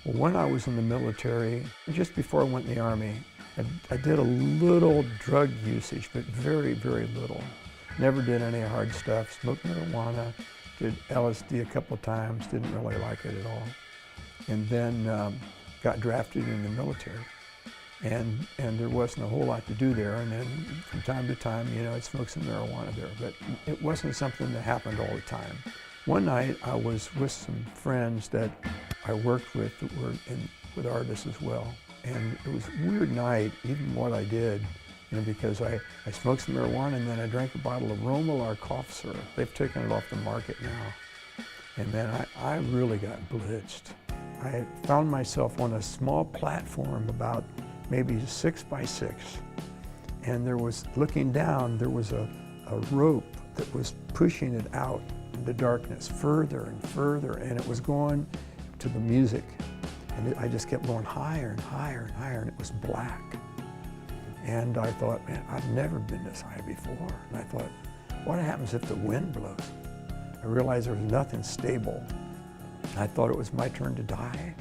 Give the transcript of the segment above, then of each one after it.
Well, when I was in the military, just before I went in the Army, I did a little drug usage, but very, very little. Never did any hard stuff. Smoked marijuana, did LSD a couple of times, didn't really like it at all. And then got drafted in the military. And there wasn't a whole lot to do there. And then from time to time, I'd smoke some marijuana there, but it wasn't something that happened all the time. One night I was with some friends that I worked with that were with artists as well. And it was a weird night, even what I did, because I smoked some marijuana and then I drank a bottle of Romalar cough syrup. They've taken it off the market now. And then I really got blitzed. I found myself on a small platform about maybe 6 by 6. And there was, looking down, there was a rope that was pushing it out in the darkness further and further, and it was going to the music. And I just kept going higher and higher and higher, and it was black. And I thought, man, I've never been this high before. And I thought, what happens if the wind blows? I realized there was nothing stable. I thought it was my turn to die.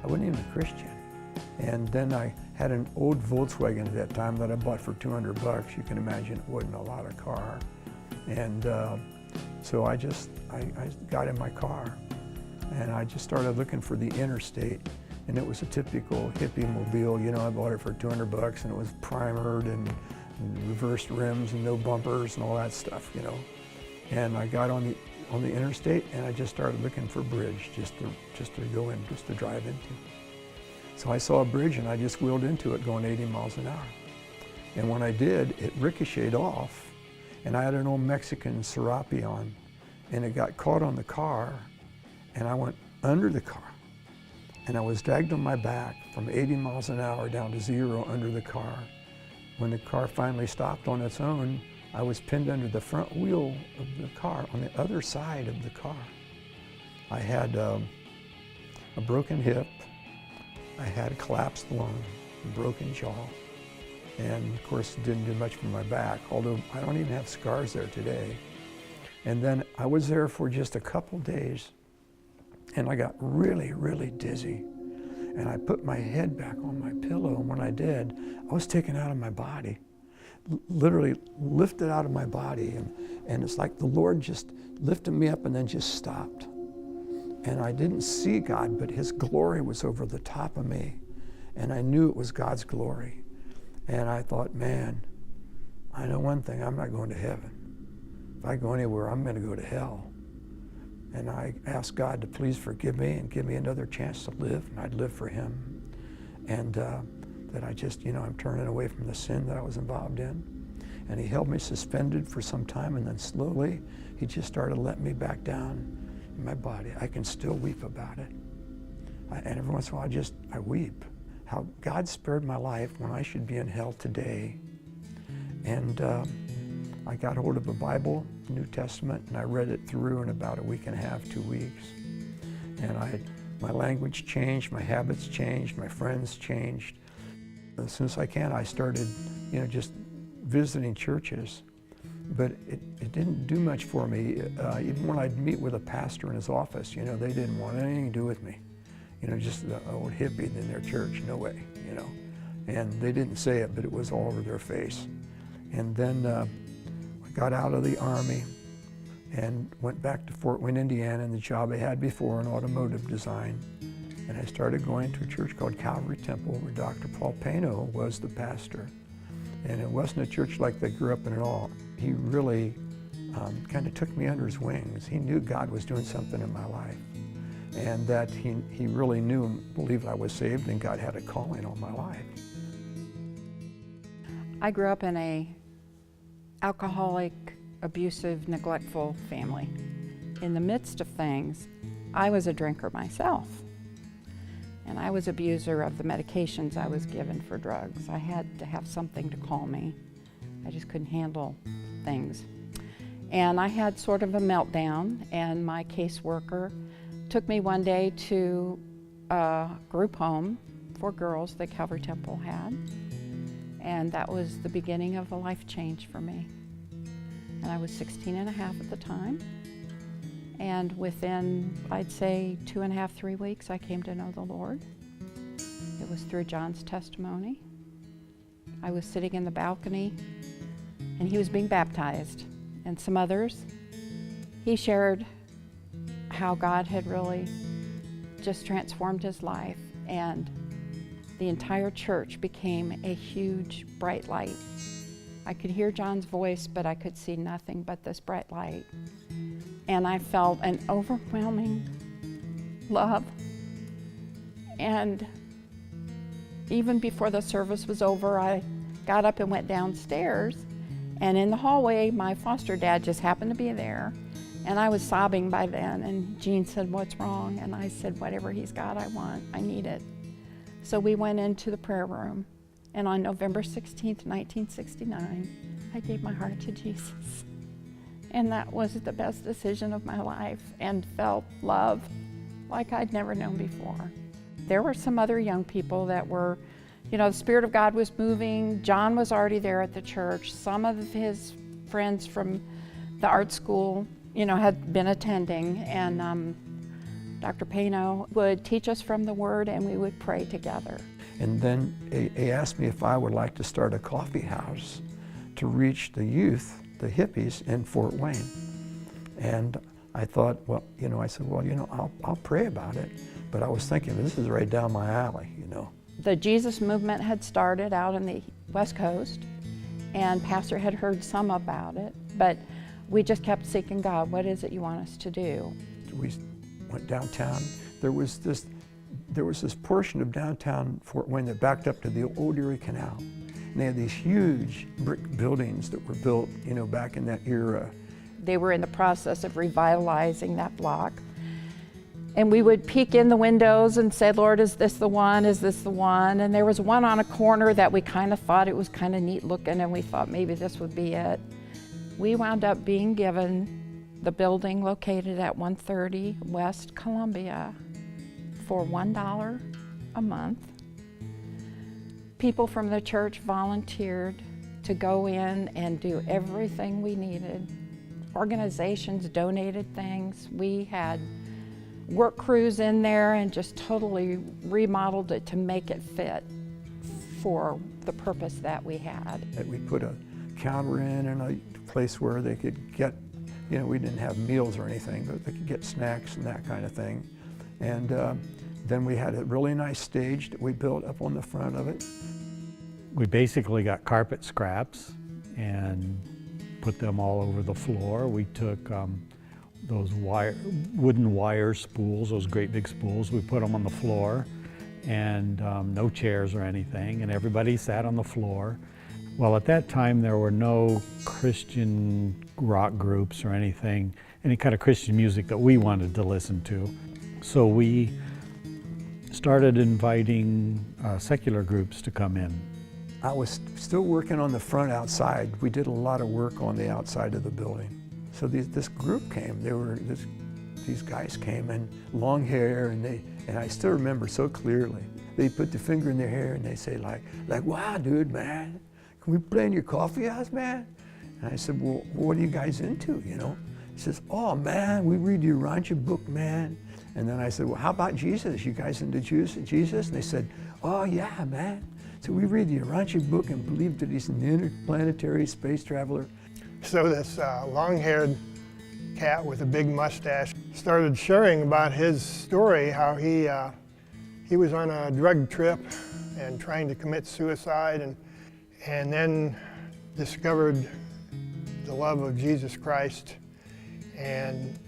I wasn't even a Christian. And then I had an old Volkswagen at that time that I bought for 200 bucks. You can imagine it wasn't a lot of car. And so I got in my car and I just started looking for the interstate. And it was a typical hippie mobile. I bought it for 200 bucks and it was primered and reversed rims and no bumpers and all that stuff, And I got on the interstate and I just started looking for a bridge just to go in, just to drive into. So I saw a bridge and I just wheeled into it going 80 miles an hour. And when I did, it ricocheted off and I had an old Mexican serape on and it got caught on the car and I went under the car and I was dragged on my back from 80 miles an hour down to 0 under the car. When the car finally stopped on its own, I was pinned under the front wheel of the car on the other side of the car. I had a broken hip, I had a collapsed lung, a broken jaw, and of course it didn't do much for my back, although I don't even have scars there today. And then I was there for just a couple days and I got really, really dizzy. And I put my head back on my pillow, and when I did, I was taken out of my body. Literally lifted out of my body, and it's like the Lord just lifted me up and then just stopped. And I didn't see God, but His glory was over the top of me, and I knew it was God's glory. And I thought, man, I know one thing, I'm not going to heaven. If I go anywhere, I'm going to go to hell. And I asked God to please forgive me and give me another chance to live, and I'd live for Him. And that I just, I'm turning away from the sin that I was involved in. And He held me suspended for some time, and then slowly He just started letting me back down in my body. I can still weep about it. And every once in a while I weep. How God spared my life when I should be in hell today. And I got hold of a Bible, New Testament, and I read it through in about a week and a half, 2 weeks. And my language changed, my habits changed, my friends changed. As soon as I can, I started, just visiting churches. But it didn't do much for me. Even when I'd meet with a pastor in his office, they didn't want anything to do with me. Just the old hippie in their church, no way, And they didn't say it, but it was all over their face. And then I got out of the Army and went back to Fort Wayne, Indiana, and the job I had before in automotive design. And I started going to a church called Calvary Temple, where Dr. Paul Pano was the pastor. And it wasn't a church like they grew up in at all. He really kind of took me under his wings. He knew God was doing something in my life, and that he really knew and believed I was saved and God had a calling on my life. I grew up in a alcoholic, abusive, neglectful family. In the midst of things, I was a drinker myself. And I was an abuser of the medications I was given for drugs. I had to have something to calm me. I just couldn't handle things. And I had sort of a meltdown, and my caseworker took me one day to a group home for girls that Calvary Temple had. And that was the beginning of a life change for me. And I was 16 and a half at the time. And within, I'd say, 2.5, 3 weeks, I came to know the Lord. It was through John's testimony. I was sitting in the balcony, and he was being baptized, and some others. He shared how God had really just transformed his life, and the entire church became a huge bright light. I could hear John's voice, but I could see nothing but this bright light. And I felt an overwhelming love. And even before the service was over, I got up and went downstairs. And in the hallway, my foster dad just happened to be there. And I was sobbing by then. And Jean said, "What's wrong?" And I said, "Whatever he's got, I want. I need it." So we went into the prayer room. And on November 16th, 1969, I gave my heart to Jesus. And that was the best decision of my life, and felt love like I'd never known before. There were some other young people that were, the Spirit of God was moving. John was already there at the church. Some of his friends from the art school, had been attending. And Dr. Pano would teach us from the Word, and we would pray together. And then he asked me if I would like to start a coffee house to reach the youth, the hippies in Fort Wayne. And I thought, I said, I'll pray about it. But I was thinking, this is right down my alley, The Jesus movement had started out in the West Coast, and Pastor had heard some about it, but we just kept seeking God. What is it you want us to do? We went downtown. There was this portion of downtown Fort Wayne that backed up to the old Erie Canal. And they had these huge brick buildings that were built, back in that era. They were in the process of revitalizing that block. And we would peek in the windows and say, "Lord, is this the one? Is this the one?" And there was one on a corner that we kind of thought it was kind of neat looking, and we thought maybe this would be it. We wound up being given the building located at 130 West Columbia for $1 a month. People from the church volunteered to go in and do everything we needed. Organizations donated things. We had work crews in there and just totally remodeled it to make it fit for the purpose that we had. We put a counter in and a place where they could get, we didn't have meals or anything, but they could get snacks and that kind of thing. And then we had a really nice stage that we built up on the front of it. We basically got carpet scraps and put them all over the floor. We took those wooden wire spools, those great big spools, we put them on the floor, and no chairs or anything, and everybody sat on the floor. Well, at that time there were no Christian rock groups or anything, any kind of Christian music that we wanted to listen to. So we started inviting secular groups to come in. I was still working on the front outside. We did a lot of work on the outside of the building. So this group came. These guys came, and long hair, and I still remember so clearly. They put the finger in their hair and they say like, "Wow, dude, man, can we play in your coffee house, man?" And I said, "Well, what are you guys into, He says, "Oh, man, we read the Rancha book, man." And then I said, "Well, how about Jesus? You guys into Jesus?" And they said, "Oh, yeah, man. So we read the Rancha book and believe that he's an interplanetary space traveler." So this long-haired cat with a big mustache started sharing about his story, how he was on a drug trip and trying to commit suicide, and then discovered the love of Jesus Christ and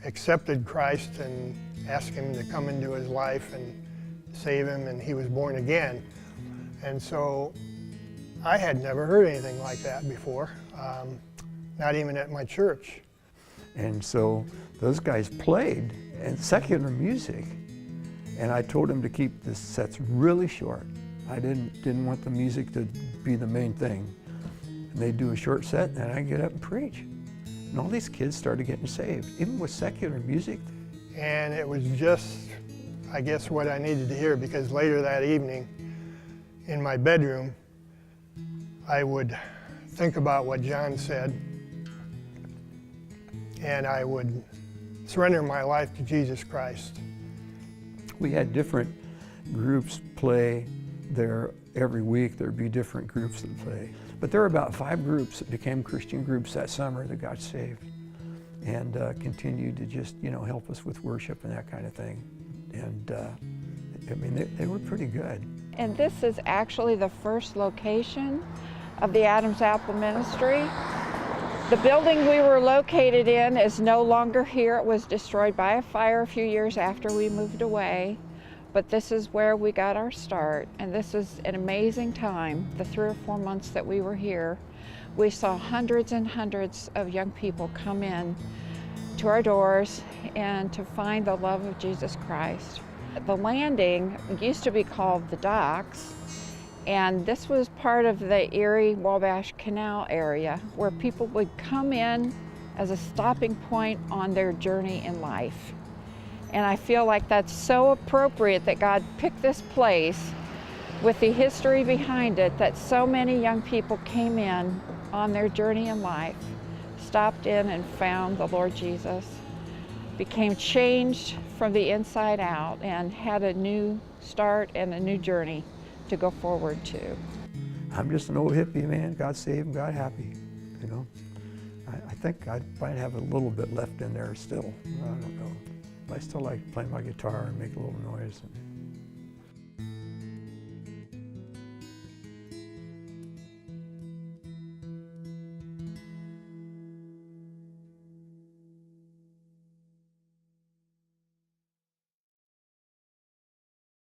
accepted Christ and asked him to come into his life and save him, and he was born again. And so I had never heard anything like that before, not even at my church. And so those guys played and secular music, and I told them to keep the sets really short. I didn't want the music to be the main thing. And they'd do a short set, and I'd get up and preach. And all these kids started getting saved, even with secular music. And it was just, I guess, what I needed to hear, because later that evening, in my bedroom, I would think about what John said, and I would surrender my life to Jesus Christ. We had different groups play there every week. There'd be different groups that play. But there were about 5 groups that became Christian groups that summer that got saved and continued to just, help us with worship and that kind of thing. And I mean, they were pretty good. And this is actually the first location of the Adam's Apple Ministry. The building we were located in is no longer here. It was destroyed by a fire a few years after we moved away. But this is where we got our start, and this is an amazing time. The 3 or 4 months that we were here, we saw hundreds and hundreds of young people come in to our doors and to find the love of Jesus Christ. The landing used to be called the docks, and this was part of the Erie-Wabash Canal area where people would come in as a stopping point on their journey in life. And I feel like that's so appropriate that God picked this place with the history behind it, that so many young people came in on their journey in life, stopped in and found the Lord Jesus, became changed from the inside out, and had a new start and a new journey to go forward to. I'm just an old hippie, man. God saved, God happy, I think I might have a little bit left in there still. I don't know. I still like playing my guitar and make a little noise.